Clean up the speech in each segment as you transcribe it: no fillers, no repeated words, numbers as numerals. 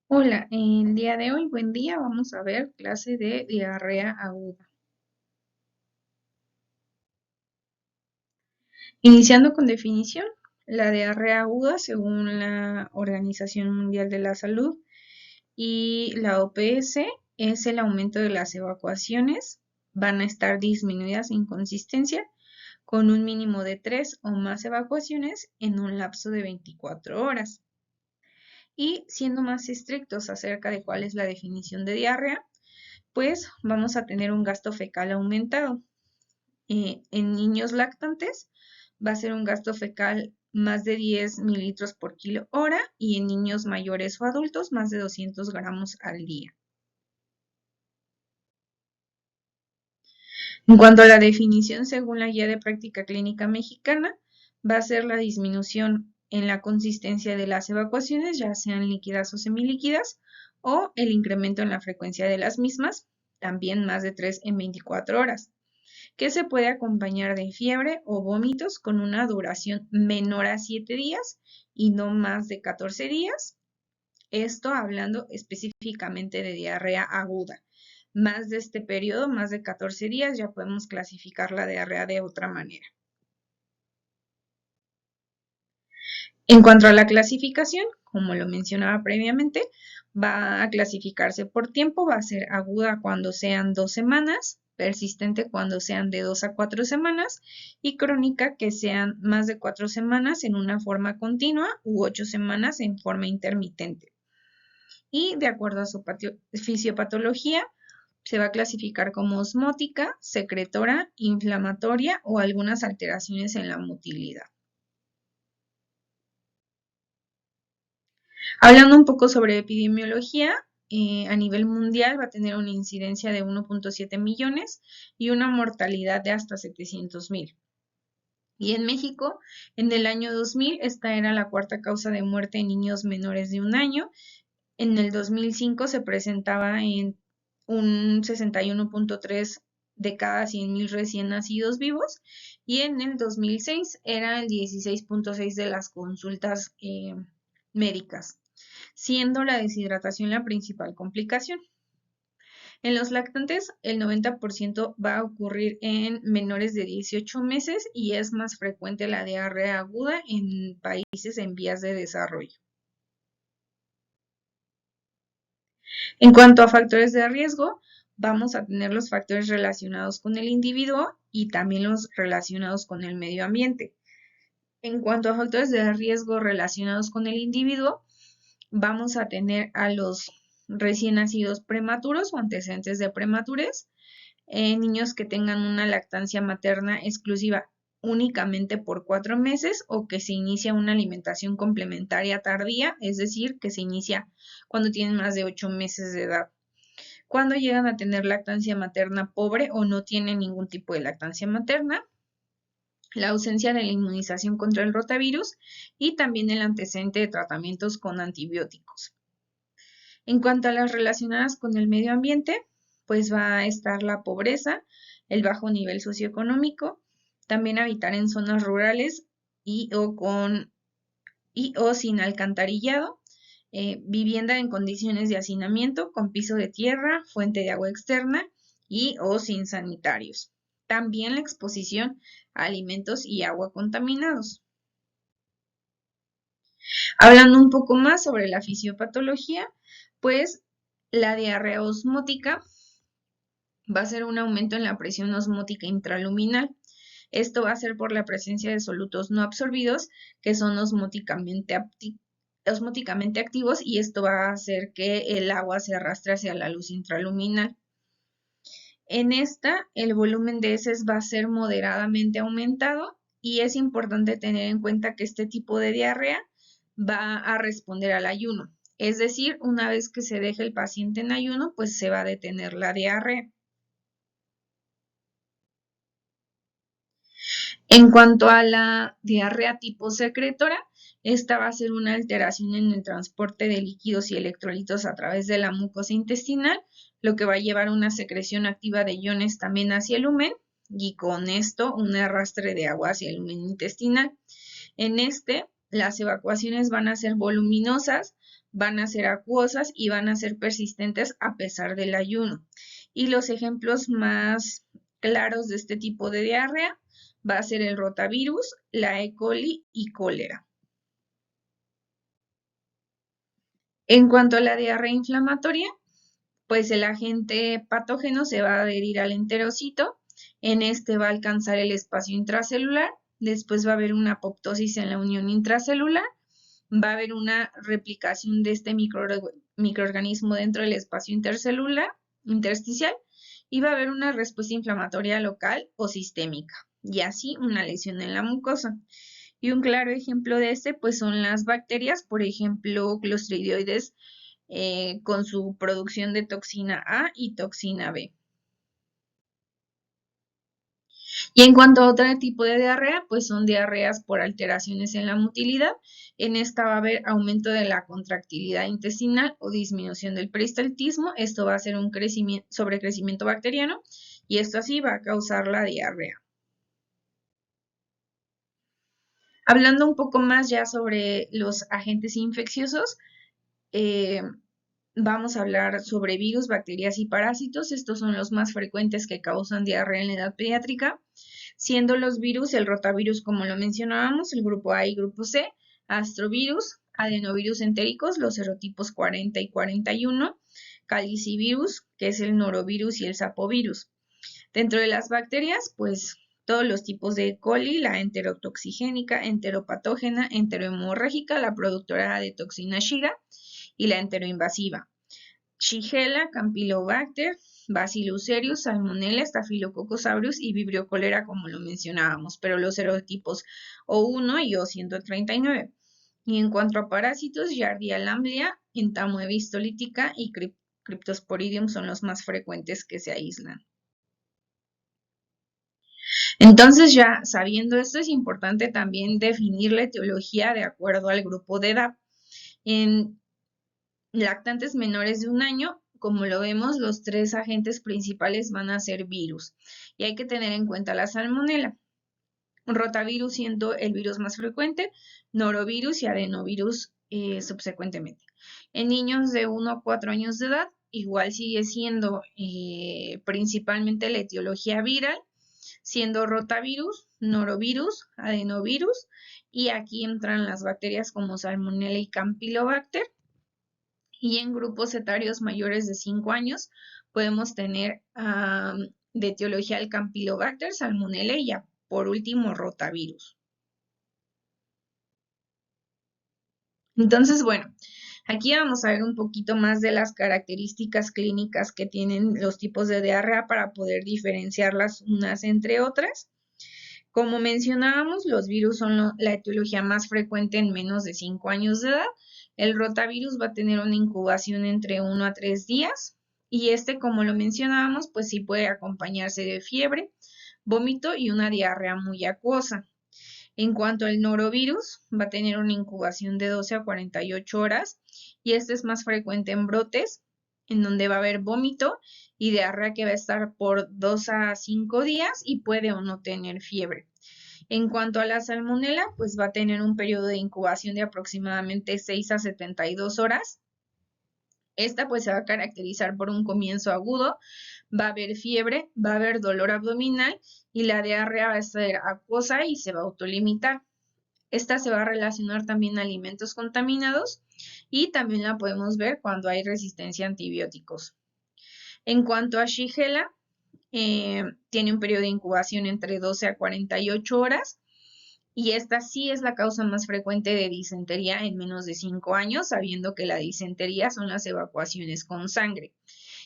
Hola, el día de hoy, buen día, vamos a ver clase de diarrea aguda. Iniciando con definición, la diarrea aguda, según la Organización Mundial de la Salud y la OPS, es el aumento de las evacuaciones, van a estar disminuidas en consistencia con un mínimo de 3 o más evacuaciones en un lapso de 24 horas. Y siendo más estrictos acerca de cuál es la definición de diarrea, pues vamos a tener un gasto fecal aumentado. En niños lactantes va a ser un gasto fecal más de 10 mililitros por kilo hora y en niños mayores o adultos más de 200 gramos al día. En cuanto a la definición según la Guía de Práctica Clínica Mexicana, va a ser la disminución en la consistencia de las evacuaciones, ya sean líquidas o semilíquidas, o el incremento en la frecuencia de las mismas, también más de 3 en 24 horas, que se puede acompañar de fiebre o vómitos con una duración menor a 7 días y no más de 14 días. Esto hablando específicamente de diarrea aguda. Más de este periodo, más de 14 días, ya podemos clasificar la diarrea de otra manera. En cuanto a la clasificación, como lo mencionaba previamente, va a clasificarse por tiempo, va a ser aguda cuando sean 2 semanas, persistente cuando sean de 2 a 4 semanas y crónica que sean más de 4 semanas en una forma continua u 8 semanas en forma intermitente. Y de acuerdo a su fisiopatología, se va a clasificar como osmótica, secretora, inflamatoria o algunas alteraciones en la motilidad. Hablando un poco sobre epidemiología, a nivel mundial va a tener una incidencia de 1.7 millones y una mortalidad de hasta 700,000. Y en México, en el año 2000, esta era la cuarta causa de muerte en niños menores de un año. En el 2005 se presentaba en un 61.3 de cada 100,000 recién nacidos vivos y en el 2006 era el 16.6 de las consultas médicas, siendo la deshidratación la principal complicación. En los lactantes, el 90% va a ocurrir en menores de 18 meses y es más frecuente la diarrea aguda en países en vías de desarrollo. En cuanto a factores de riesgo, vamos a tener los factores relacionados con el individuo y también los relacionados con el medio ambiente. En cuanto a factores de riesgo relacionados con el individuo, vamos a tener a los recién nacidos prematuros o antecedentes de prematurez, niños que tengan una lactancia materna exclusiva únicamente por 4 meses o que se inicia una alimentación complementaria tardía, es decir, que se inicia cuando tienen más de 8 meses de edad. Cuando llegan a tener lactancia materna pobre o no tienen ningún tipo de lactancia materna, la ausencia de la inmunización contra el rotavirus y también el antecedente de tratamientos con antibióticos. En cuanto a las relacionadas con el medio ambiente, pues va a estar la pobreza, el bajo nivel socioeconómico, también habitar en zonas rurales y o sin alcantarillado, vivienda en condiciones de hacinamiento con piso de tierra, fuente de agua externa y o sin sanitarios. También la exposición a alimentos y agua contaminados. Hablando un poco más sobre la fisiopatología, pues la diarrea osmótica va a ser un aumento en la presión osmótica intraluminal. Esto va a ser por la presencia de solutos no absorbidos que son osmóticamente activos y esto va a hacer que el agua se arrastre hacia la luz intraluminal. En esta, el volumen de heces va a ser moderadamente aumentado y es importante tener en cuenta que este tipo de diarrea va a responder al ayuno. Es decir, una vez que se deje el paciente en ayuno, pues se va a detener la diarrea. En cuanto a la diarrea tipo secretora, esta va a ser una alteración en el transporte de líquidos y electrolitos a través de la mucosa intestinal, lo que va a llevar a una secreción activa de iones también hacia el lumen y con esto un arrastre de agua hacia el lumen intestinal. En este las evacuaciones van a ser voluminosas, van a ser acuosas y van a ser persistentes a pesar del ayuno. Y los ejemplos más claros de este tipo de diarrea va a ser el rotavirus, la E. coli y cólera. En cuanto a la diarrea inflamatoria, pues el agente patógeno se va a adherir al enterocito, en este va a alcanzar el espacio intracelular, después va a haber una apoptosis en la unión intracelular, va a haber una replicación de este microorganismo dentro del espacio intersticial, y va a haber una respuesta inflamatoria local o sistémica, y así una lesión en la mucosa. Y un claro ejemplo de este, pues son las bacterias, por ejemplo, Clostridioides, con su producción de toxina A y toxina B. Y en cuanto a otro tipo de diarrea, pues son diarreas por alteraciones en la motilidad. En esta va a haber aumento de la contractilidad intestinal o disminución del peristaltismo. Esto va a ser un sobrecrecimiento bacteriano y esto así va a causar la diarrea. Hablando un poco más ya sobre los agentes infecciosos, vamos a hablar sobre virus, bacterias y parásitos. Estos son los más frecuentes que causan diarrea en la edad pediátrica, siendo los virus el rotavirus, como lo mencionábamos, el grupo A y grupo C, astrovirus, adenovirus entéricos, los serotipos 40 y 41, calicivirus, que es el norovirus y el sapovirus. Dentro de las bacterias, pues todos los tipos de E. coli, la enterotoxigénica, enteropatógena, enterohemorrágica, la productora de toxina Shiga y la enteroinvasiva. Shigella, Campylobacter, Bacillus cereus, Salmonella, Staphylococcus aureus y Vibrio cholera, como lo mencionábamos, pero los serotipos O1 y O139. Y en cuanto a parásitos, Giardia lamblia, Entamoeba histolítica y Cryptosporidium son los más frecuentes que se aíslan. Entonces, ya sabiendo esto, es importante también definir la etiología de acuerdo al grupo de edad. En lactantes menores de 1 año, como lo vemos, los 3 agentes principales van a ser virus. Y hay que tener en cuenta la salmonela. Rotavirus siendo el virus más frecuente, norovirus y adenovirus subsecuentemente. En niños de 1 a 4 años de edad, igual sigue siendo principalmente la etiología viral, siendo rotavirus, norovirus, adenovirus, y aquí entran las bacterias como Salmonella y Campylobacter. Y en grupos etarios mayores de 5 años podemos tener de etiología el Campylobacter, Salmonella y ya por último rotavirus. Entonces, bueno, aquí vamos a ver un poquito más de las características clínicas que tienen los tipos de diarrea para poder diferenciarlas unas entre otras. Como mencionábamos, los virus son la etiología más frecuente en menos de 5 años de edad. El rotavirus va a tener una incubación entre 1 a 3 días y como lo mencionábamos, pues sí puede acompañarse de fiebre, vómito y una diarrea muy acuosa. En cuanto al norovirus, va a tener una incubación de 12 a 48 horas y este es más frecuente en brotes, en donde va a haber vómito y diarrea que va a estar por 2 a 5 días y puede o no tener fiebre. En cuanto a la salmonela, pues va a tener un periodo de incubación de aproximadamente 6 a 72 horas. Esta pues se va a caracterizar por un comienzo agudo, va a haber fiebre, va a haber dolor abdominal y la diarrea va a ser acuosa y se va a autolimitar. Esta se va a relacionar también a alimentos contaminados y también la podemos ver cuando hay resistencia a antibióticos. En cuanto a Shigella, tiene un periodo de incubación entre 12 a 48 horas y esta sí es la causa más frecuente de disentería en menos de 5 años, sabiendo que la disentería son las evacuaciones con sangre.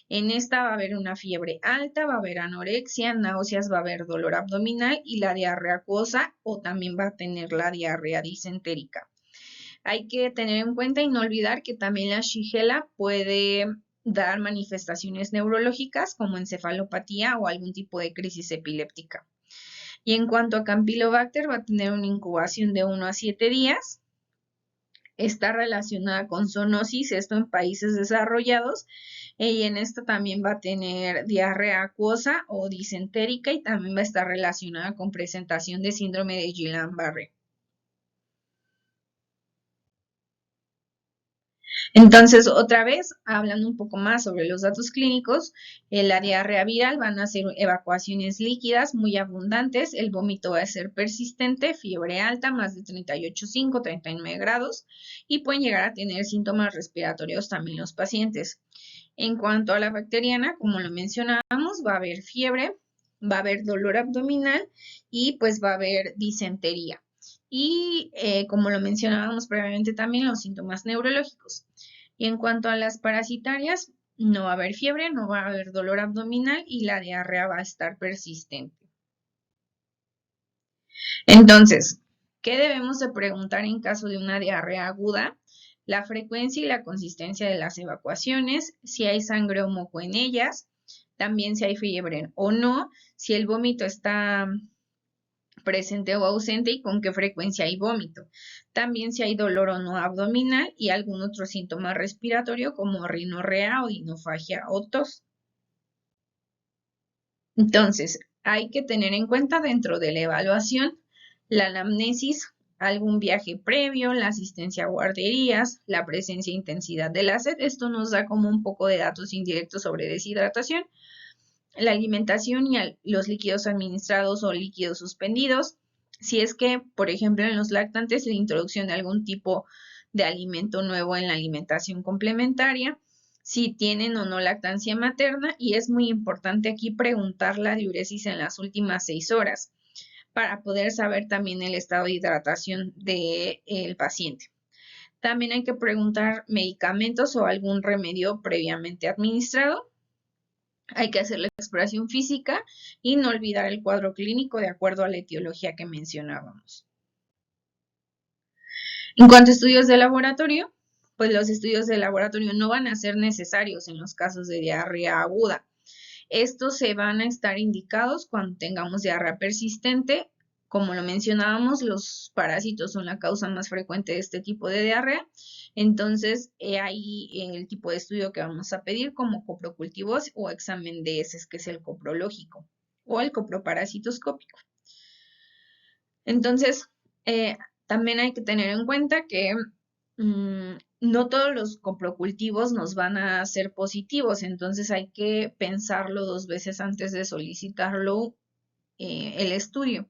En esta va a haber una fiebre alta, va a haber anorexia, náuseas, va a haber dolor abdominal y la diarrea acuosa o también va a tener la diarrea disentérica. Hay que tener en cuenta y no olvidar que también la Shigella puede dar manifestaciones neurológicas como encefalopatía o algún tipo de crisis epiléptica. Y en cuanto a Campylobacter, va a tener una incubación de 1 a 7 días. Está relacionada con zoonosis, esto en países desarrollados, y en esto también va a tener diarrea acuosa o disentérica y también va a estar relacionada con presentación de síndrome de Guillain-Barré. Entonces, otra vez, hablando un poco más sobre los datos clínicos, la diarrea viral van a ser evacuaciones líquidas muy abundantes, el vómito va a ser persistente, fiebre alta, más de 38,5, 39 grados, y pueden llegar a tener síntomas respiratorios también los pacientes. En cuanto a la bacteriana, como lo mencionábamos, va a haber fiebre, va a haber dolor abdominal y pues va a haber disentería. Y como lo mencionábamos previamente también, los síntomas neurológicos. Y en cuanto a las parasitarias, no va a haber fiebre, no va a haber dolor abdominal y la diarrea va a estar persistente. Entonces, ¿qué debemos de preguntar en caso de una diarrea aguda? La frecuencia y la consistencia de las evacuaciones, si hay sangre o moco en ellas, también si hay fiebre o no, si el vómito está presente o ausente y con qué frecuencia hay vómito. También si hay dolor o no abdominal y algún otro síntoma respiratorio como rinorrea o dinofagia o tos. Entonces, hay que tener en cuenta dentro de la evaluación la anamnesis, algún viaje previo, la asistencia a guarderías, la presencia e intensidad de la sed. Esto nos da como un poco de datos indirectos sobre deshidratación, la alimentación y los líquidos administrados o líquidos suspendidos. Si es que, por ejemplo, en los lactantes, la introducción de algún tipo de alimento nuevo en la alimentación complementaria, si tienen o no lactancia materna, y es muy importante aquí preguntar la diuresis en las últimas 6 horas para poder saber también el estado de hidratación del paciente. También hay que preguntar medicamentos o algún remedio previamente administrado. Hay que hacer la exploración física y no olvidar el cuadro clínico de acuerdo a la etiología que mencionábamos. En cuanto a estudios de laboratorio, pues los estudios de laboratorio no van a ser necesarios en los casos de diarrea aguda. Estos se van a estar indicados cuando tengamos diarrea persistente. Como lo mencionábamos, los parásitos son la causa más frecuente de este tipo de diarrea. Entonces, ahí el tipo de estudio que vamos a pedir como coprocultivos o examen de heces, que es el coprológico, o el coproparasitoscópico. Entonces, también hay que tener en cuenta que no todos los coprocultivos nos van a ser positivos, entonces hay que pensarlo 2 veces antes de solicitarlo el estudio.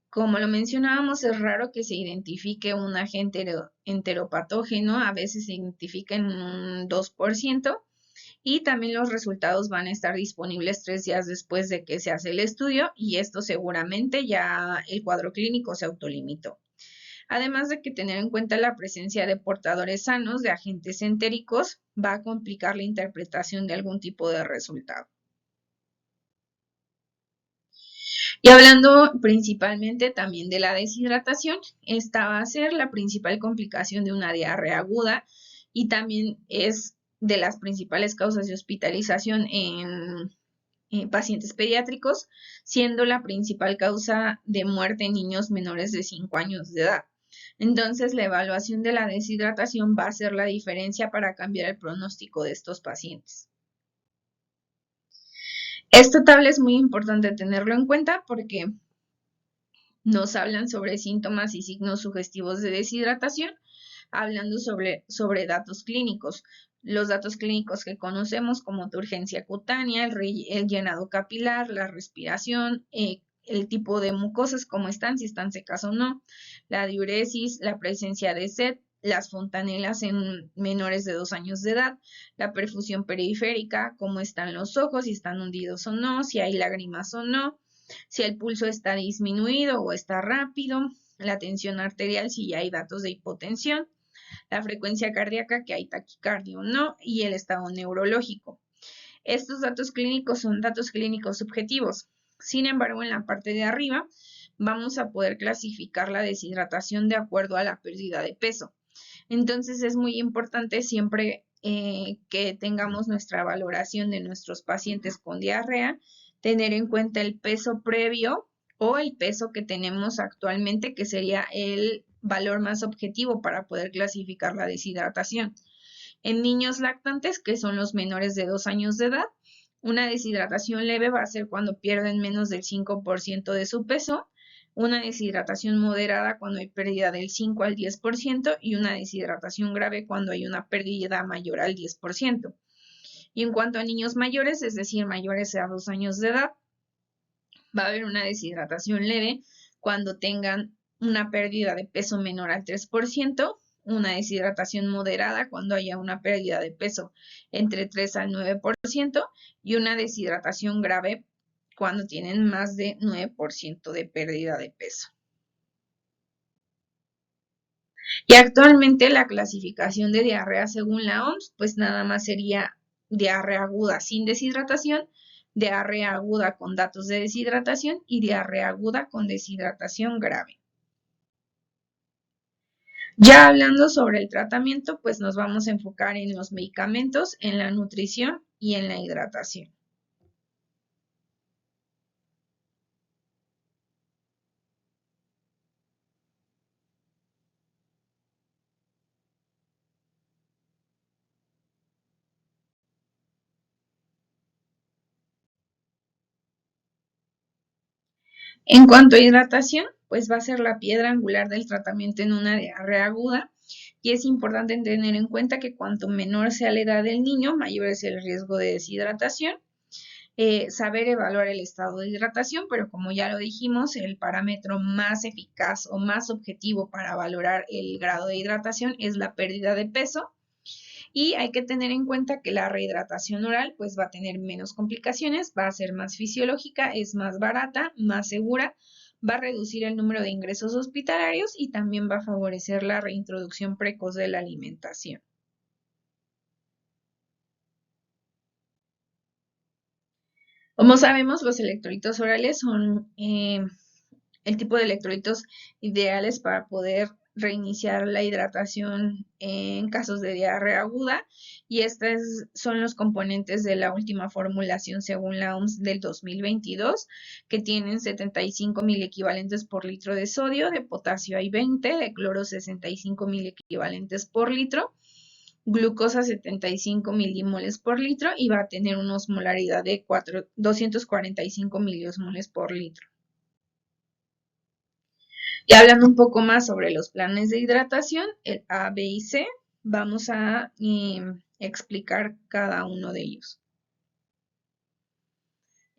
Como lo mencionábamos, es raro que se identifique un agente enteropatógeno, a veces se identifica en un 2%, y también los resultados van a estar disponibles 3 días después de que se hace el estudio, y esto seguramente ya el cuadro clínico se autolimitó. Además de que tener en cuenta la presencia de portadores sanos de agentes entéricos va a complicar la interpretación de algún tipo de resultado. Y hablando principalmente también de la deshidratación, esta va a ser la principal complicación de una diarrea aguda y también es de las principales causas de hospitalización en pacientes pediátricos, siendo la principal causa de muerte en niños menores de 5 años de edad. Entonces, la evaluación de la deshidratación va a ser la diferencia para cambiar el pronóstico de estos pacientes. Esta tabla es muy importante tenerlo en cuenta porque nos hablan sobre síntomas y signos sugestivos de deshidratación, hablando sobre datos clínicos. Los datos clínicos que conocemos como turgencia cutánea, el llenado capilar, la respiración, el tipo de mucosas, cómo están, si están secas o no, la diuresis, la presencia de sed, las fontanelas en menores de 2 años de edad, la perfusión periférica, cómo están los ojos, si están hundidos o no, si hay lágrimas o no, si el pulso está disminuido o está rápido, la tensión arterial, si ya hay datos de hipotensión, la frecuencia cardíaca, que hay taquicardia o no, y el estado neurológico. Estos datos clínicos son datos clínicos subjetivos. Sin embargo, en la parte de arriba vamos a poder clasificar la deshidratación de acuerdo a la pérdida de peso. Entonces es muy importante siempre que tengamos nuestra valoración de nuestros pacientes con diarrea, tener en cuenta el peso previo o el peso que tenemos actualmente, que sería el valor más objetivo para poder clasificar la deshidratación. En niños lactantes, que son los menores de 2 años de edad, una deshidratación leve va a ser cuando pierden menos del 5% de su peso, una deshidratación moderada cuando hay pérdida del 5 al 10% y una deshidratación grave cuando hay una pérdida mayor al 10%. Y en cuanto a niños mayores, es decir, mayores a 2 años de edad, va a haber una deshidratación leve cuando tengan una pérdida de peso menor al 3%, una deshidratación moderada cuando haya una pérdida de peso entre 3 al 9% y una deshidratación grave cuando tienen más de 9% de pérdida de peso. Y actualmente la clasificación de diarrea según la OMS, pues nada más sería diarrea aguda sin deshidratación, diarrea aguda con datos de deshidratación y diarrea aguda con deshidratación grave. Ya hablando sobre el tratamiento, pues nos vamos a enfocar en los medicamentos, en la nutrición y en la hidratación. En cuanto a hidratación, pues va a ser la piedra angular del tratamiento en una diarrea aguda y es importante tener en cuenta que cuanto menor sea la edad del niño, mayor es el riesgo de deshidratación. Saber evaluar el estado de hidratación, pero como ya lo dijimos, el parámetro más eficaz o más objetivo para valorar el grado de hidratación es la pérdida de peso. Y hay que tener en cuenta que la rehidratación oral pues va a tener menos complicaciones, va a ser más fisiológica, es más barata, más segura, va a reducir el número de ingresos hospitalarios y también va a favorecer la reintroducción precoz de la alimentación. Como sabemos, los electrolitos orales son el tipo de electrolitos ideales para poder reiniciar la hidratación en casos de diarrea aguda y estos son los componentes de la última formulación según la OMS del 2022 que tienen 75 mil equivalentes por litro de sodio, de potasio hay 20, de cloro 65 mil equivalentes por litro, glucosa 75 milimoles por litro y va a tener una osmolaridad de 245 miliosmoles por litro. Y hablando un poco más sobre los planes de hidratación, el A, B y C, vamos a explicar cada uno de ellos.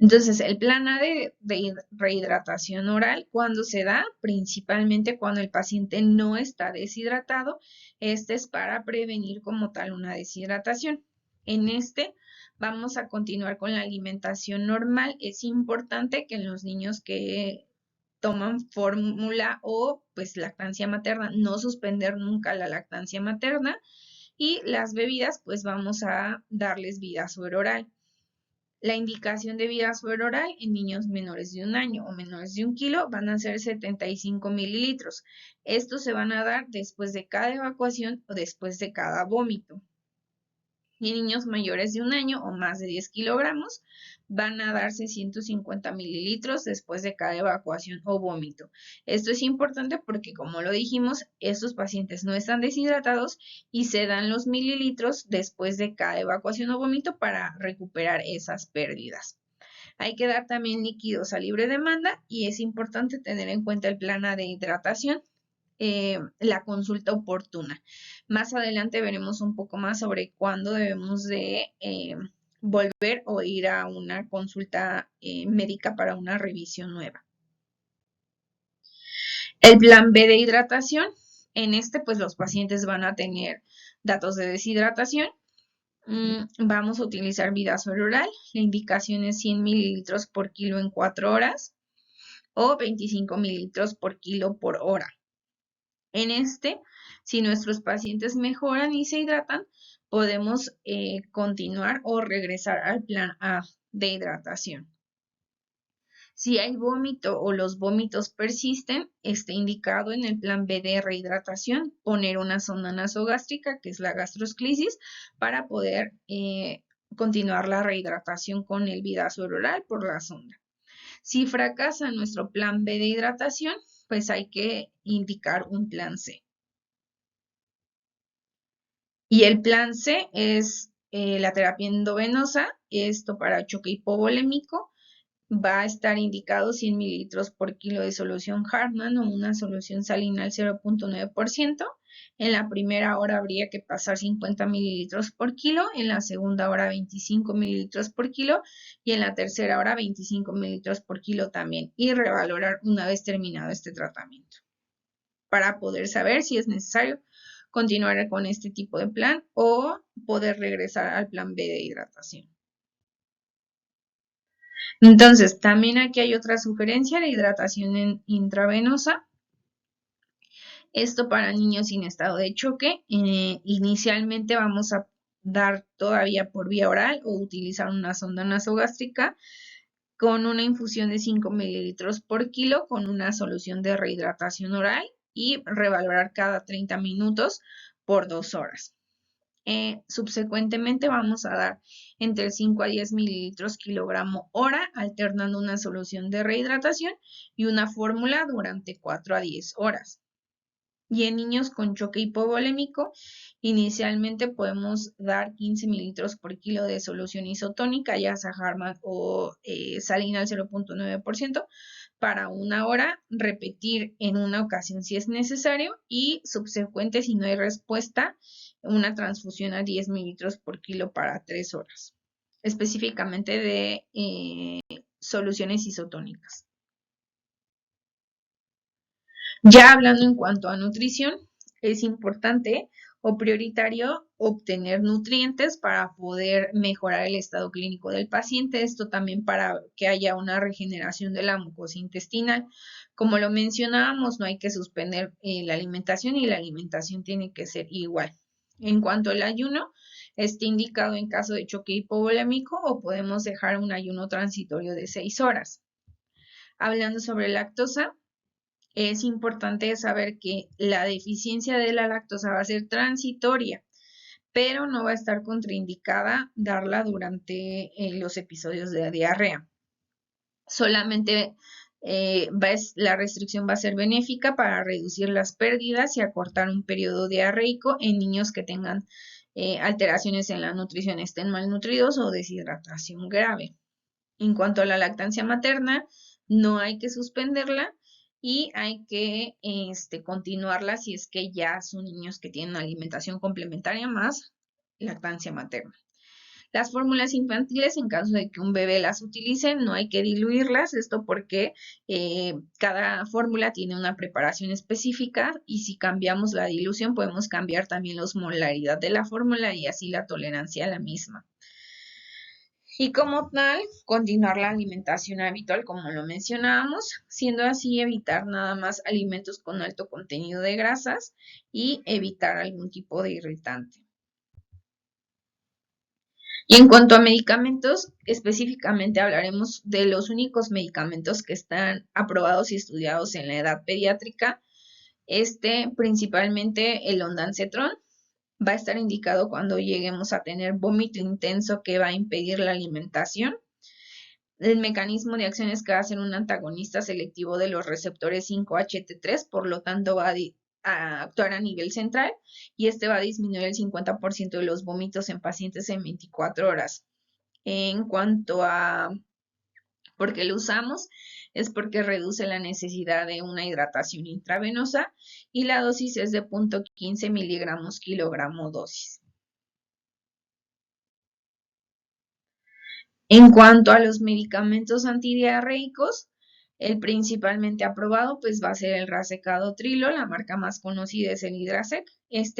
Entonces, el plan A de rehidratación oral, cuando se da, principalmente cuando el paciente no está deshidratado, este es para prevenir como tal una deshidratación. En este vamos a continuar con la alimentación normal. Es importante que en los niños que toman fórmula o pues lactancia materna, no suspender nunca la lactancia materna y las bebidas pues vamos a darles vida oral. La indicación de vida oral en niños menores de 1 año o menores de 1 kilo van a ser 75 mililitros. Estos se van a dar después de cada evacuación o después de cada vómito. Y niños mayores de 1 año o más de 10 kilogramos van a darse 150 mililitros después de cada evacuación o vómito. Esto es importante porque, como lo dijimos, estos pacientes no están deshidratados y se dan los mililitros después de cada evacuación o vómito para recuperar esas pérdidas. Hay que dar también líquidos a libre demanda y es importante tener en cuenta el plan de hidratación, la consulta oportuna. Más adelante veremos un poco más sobre cuándo debemos de volver o ir a una consulta médica para una revisión nueva. El plan B de hidratación, en este pues los pacientes van a tener datos de deshidratación. Vamos a utilizar Vidasol oral, la indicación es 100 mililitros por kilo en 4 horas o 25 mililitros por kilo por hora. En este, si nuestros pacientes mejoran y se hidratan, podemos continuar o regresar al plan A de hidratación. Si hay vómito o los vómitos persisten, está indicado en el plan B de rehidratación poner una sonda nasogástrica, que es la gastrosclisis, para poder continuar la rehidratación con el Vidasol oral por la sonda. Si fracasa nuestro plan B de hidratación, pues hay que indicar un plan C. Y el plan C es la terapia endovenosa, esto para choque hipovolémico, va a estar indicado 100 mililitros por kilo de solución Hartmann o una solución salina al 0.9%. En la primera hora habría que pasar 50 mililitros por kilo, en la segunda hora 25 mililitros por kilo y en la tercera hora 25 mililitros por kilo también, y revalorar una vez terminado este tratamiento para poder saber si es necesario continuar con este tipo de plan o poder regresar al plan B de hidratación. Entonces, también aquí hay otra sugerencia, la hidratación intravenosa. Esto para niños sin estado de choque. Inicialmente vamos a dar todavía por vía oral o utilizar una sonda nasogástrica con una infusión de 5 mililitros por kilo con una solución de rehidratación oral y revalorar cada 30 minutos por 2 horas. Subsecuentemente vamos a dar entre 5 a 10 mililitros kilogramo hora, alternando una solución de rehidratación y una fórmula durante 4 a 10 horas. Y en niños con choque hipovolémico, inicialmente podemos dar 15 mililitros por kilo de solución isotónica, ya sea Hartmann o salina al 0.9%, para una hora, repetir en una ocasión si es necesario y subsecuente, si no hay respuesta, una transfusión a 10 mililitros por kilo para 3 horas, específicamente de soluciones isotónicas. Ya hablando en cuanto a nutrición, es importante o prioritario obtener nutrientes para poder mejorar el estado clínico del paciente. Esto también para que haya una regeneración de la mucosa intestinal. Como lo mencionábamos, no hay que suspender la alimentación y la alimentación tiene que ser igual. En cuanto al ayuno, está indicado en caso de choque hipovolémico o podemos dejar un ayuno transitorio de 6 horas. Hablando sobre lactosa, es importante saber que la deficiencia de la lactosa va a ser transitoria, pero no va a estar contraindicada darla durante los episodios de diarrea. Solamente la restricción va a ser benéfica para reducir las pérdidas y acortar un periodo diarreico en niños que tengan alteraciones en la nutrición, estén malnutridos o deshidratación grave. En cuanto a la lactancia materna, no hay que suspenderla y hay que continuarla si es que ya son niños que tienen alimentación complementaria más lactancia materna. Las fórmulas infantiles, en caso de que un bebé las utilice, no hay que diluirlas, esto porque cada fórmula tiene una preparación específica y si cambiamos la dilución podemos cambiar también la osmolaridad de la fórmula y así la tolerancia a la misma. Y como tal, continuar la alimentación habitual como lo mencionábamos, siendo así evitar nada más alimentos con alto contenido de grasas y evitar algún tipo de irritante. Y en cuanto a medicamentos, específicamente hablaremos de los únicos medicamentos que están aprobados y estudiados en la edad pediátrica. Principalmente el ondansetron, va a estar indicado cuando lleguemos a tener vómito intenso que va a impedir la alimentación. El mecanismo de acción es que va a ser un antagonista selectivo de los receptores 5-HT3, por lo tanto va a actuar a nivel central y va a disminuir el 50% de los vómitos en pacientes en 24 horas. En cuanto a por qué lo usamos, es porque reduce la necesidad de una hidratación intravenosa y la dosis es de 0.15 miligramos kilogramo dosis. En cuanto a los medicamentos antidiarreicos, el principalmente aprobado pues va a ser el racecadotrilo, la marca más conocida es el Hidrasec.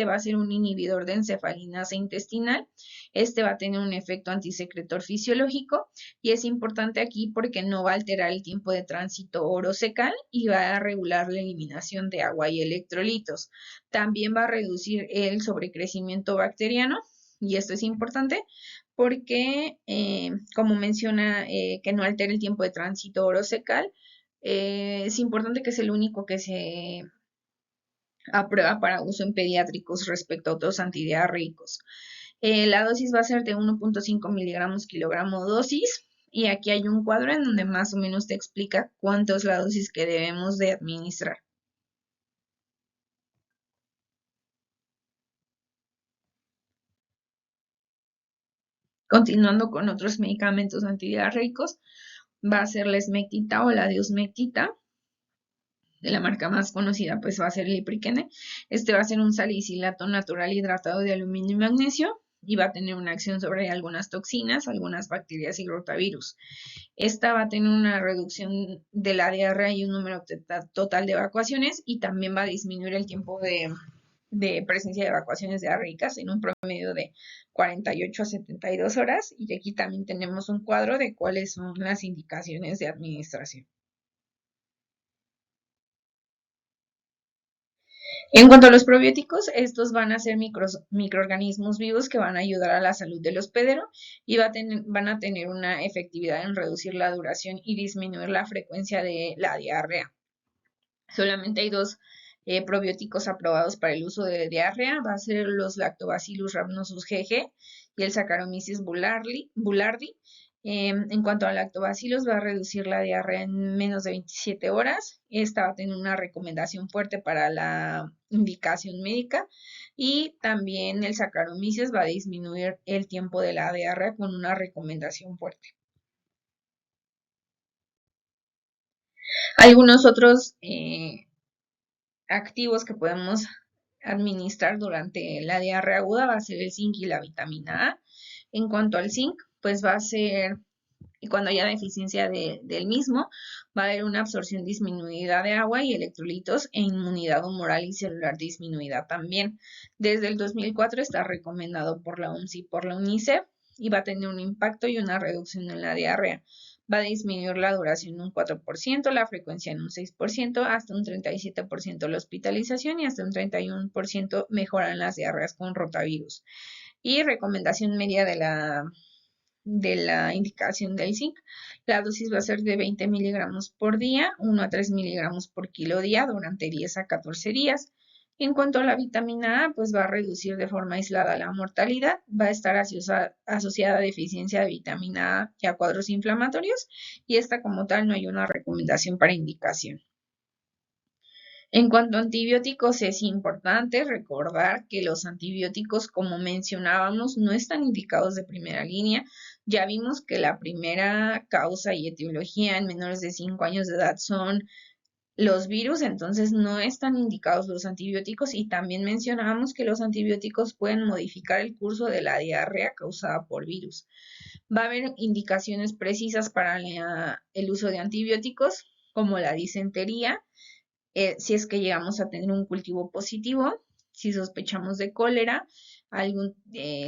Va a ser un inhibidor de encefalinasa intestinal. Va a tener un efecto antisecretor fisiológico y es importante aquí porque no va a alterar el tiempo de tránsito orocecal y va a regular la eliminación de agua y electrolitos. También va a reducir el sobrecrecimiento bacteriano y esto es importante porque, como menciona, que no altere el tiempo de tránsito orocecal, es importante que es el único que se aprueba para uso en pediátricos respecto a otros antidiarreicos. La dosis va a ser de 1.5 miligramos kilogramo dosis y aquí hay un cuadro en donde más o menos te explica cuánto es la dosis que debemos de administrar. Continuando con otros medicamentos antidiarreicos, va a ser la esmectita o la diosmectita. De la marca más conocida pues va a ser el ipriquene. Este va a ser un salicilato natural hidratado de aluminio y magnesio y va a tener una acción sobre algunas toxinas, algunas bacterias y rotavirus. Esta va a tener una reducción de la diarrea y un número total de evacuaciones y también va a disminuir el tiempo de presencia de evacuaciones diarreicas en un promedio de 48 a 72 horas. Y aquí también tenemos un cuadro de cuáles son las indicaciones de administración. En cuanto a los probióticos, estos van a ser microorganismos vivos que van a ayudar a la salud del hospedero y van a tener una efectividad en reducir la duración y disminuir la frecuencia de la diarrea. Solamente hay dos probióticos aprobados para el uso de diarrea, va a ser los Lactobacillus rhamnosus GG y el Saccharomyces boulardii. En cuanto al lactobacillus, va a reducir la diarrea en menos de 27 horas. Esta va a tener una recomendación fuerte para la indicación médica y también el Saccharomyces va a disminuir el tiempo de la diarrea con una recomendación fuerte. Algunos otros activos que podemos administrar durante la diarrea aguda va a ser el zinc y la vitamina A. En cuanto al zinc, pues va a ser, y cuando haya deficiencia del mismo, va a haber una absorción disminuida de agua y electrolitos e inmunidad humoral y celular disminuida también. Desde el 2004 está recomendado por la OMS y por la UNICEF y va a tener un impacto y una reducción en la diarrea. Va a disminuir la duración en un 4%, la frecuencia en un 6%, hasta un 37% la hospitalización y hasta un 31% mejoran las diarreas con rotavirus. Y recomendación media de la indicación del zinc. La dosis va a ser de 20 miligramos por día, 1 a 3 miligramos por kilo día durante 10 a 14 días. En cuanto a la vitamina A, pues va a reducir de forma aislada la mortalidad, va a estar asociada a deficiencia de vitamina A y a cuadros inflamatorios, y esta como tal no hay una recomendación para indicación. En cuanto a antibióticos, es importante recordar que los antibióticos, como mencionábamos, no están indicados de primera línea. Ya vimos que la primera causa y etiología en menores de 5 años de edad son los virus, entonces no están indicados los antibióticos, y también mencionábamos que los antibióticos pueden modificar el curso de la diarrea causada por virus. Va a haber indicaciones precisas para el uso de antibióticos, como la disentería, si es que llegamos a tener un cultivo positivo, si sospechamos de cólera,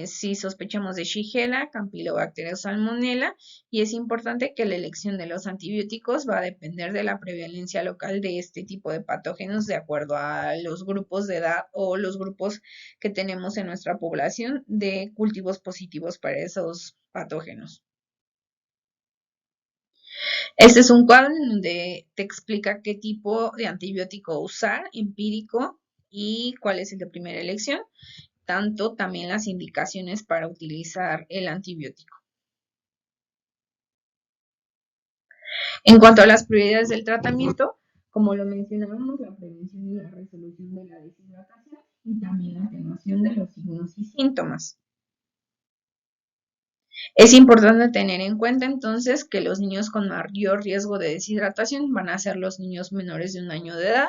si sospechamos de Shigella, Campylobacter o Salmonella, y es importante que la elección de los antibióticos va a depender de la prevalencia local de este tipo de patógenos de acuerdo a los grupos de edad o los grupos que tenemos en nuestra población de cultivos positivos para esos patógenos. Este es un cuadro en donde te explica qué tipo de antibiótico usar, empírico, y cuál es el de primera elección, tanto también las indicaciones para utilizar el antibiótico. En cuanto a las prioridades del tratamiento, como lo mencionábamos, la prevención y la resolución de la deshidratación y también la atenuación de los signos y síntomas. Es importante tener en cuenta entonces que los niños con mayor riesgo de deshidratación van a ser los niños menores de 1 año de edad,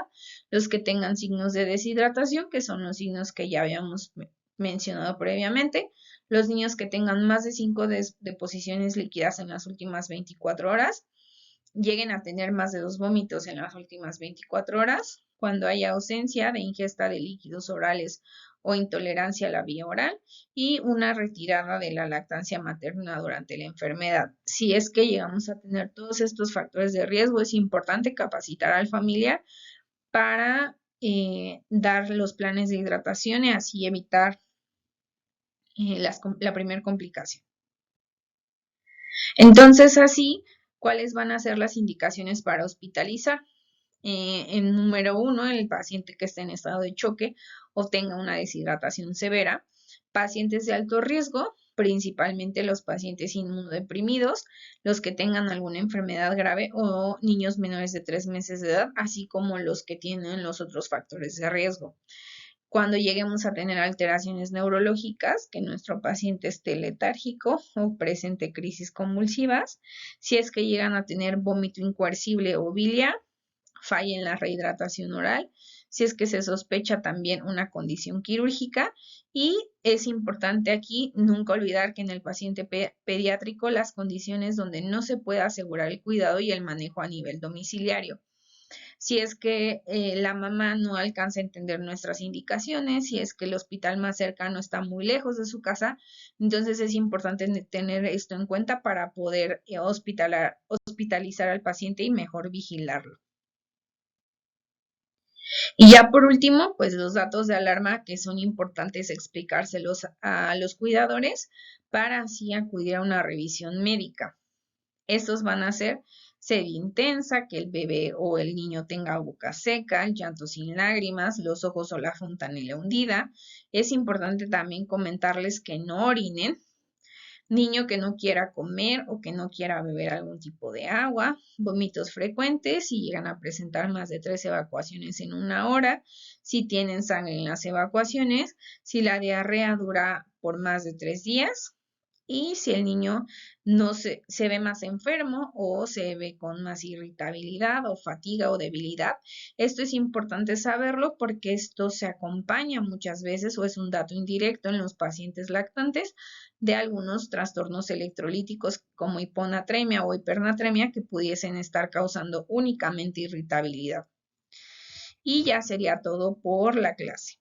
los que tengan signos de deshidratación, que son los signos que ya habíamos mencionado previamente, los niños que tengan más de 5 deposiciones líquidas en las últimas 24 horas, lleguen a tener más de 2 vómitos en las últimas 24 horas, cuando haya ausencia de ingesta de líquidos orales o intolerancia a la vía oral, y una retirada de la lactancia materna durante la enfermedad. Si es que llegamos a tener todos estos factores de riesgo, es importante capacitar al familiar para dar los planes de hidratación y así evitar la primera complicación. Entonces, así, ¿cuáles van a ser las indicaciones para hospitalizar? En número 1, el paciente que esté en estado de choque o tenga una deshidratación severa. Pacientes de alto riesgo, principalmente los pacientes inmunodeprimidos, los que tengan alguna enfermedad grave o niños menores de 3 meses de edad, así como los que tienen los otros factores de riesgo. Cuando lleguemos a tener alteraciones neurológicas, que nuestro paciente esté letárgico o presente crisis convulsivas, si es que llegan a tener vómito incoercible o biliar, falla en la rehidratación oral, si es que se sospecha también una condición quirúrgica, y es importante aquí nunca olvidar que en el paciente pediátrico las condiciones donde no se puede asegurar el cuidado y el manejo a nivel domiciliario. Si es que la mamá no alcanza a entender nuestras indicaciones, si es que el hospital más cercano está muy lejos de su casa, entonces es importante tener esto en cuenta para poder hospitalizar al paciente y mejor vigilarlo. Y ya por último, pues los datos de alarma que son importantes explicárselos a los cuidadores para así acudir a una revisión médica. Estos van a ser sed intensa, que el bebé o el niño tenga boca seca, llanto sin lágrimas, los ojos o la fontanela hundida. Es importante también comentarles que no orinen, niño que no quiera comer o que no quiera beber algún tipo de agua, vómitos frecuentes si llegan a presentar más de 3 evacuaciones en una hora, si tienen sangre en las evacuaciones, si la diarrea dura por más de 3 días, y si el niño no se ve más enfermo o se ve con más irritabilidad o fatiga o debilidad. Esto es importante saberlo porque esto se acompaña muchas veces o es un dato indirecto en los pacientes lactantes de algunos trastornos electrolíticos como hiponatremia o hipernatremia que pudiesen estar causando únicamente irritabilidad. Y ya sería todo por la clase.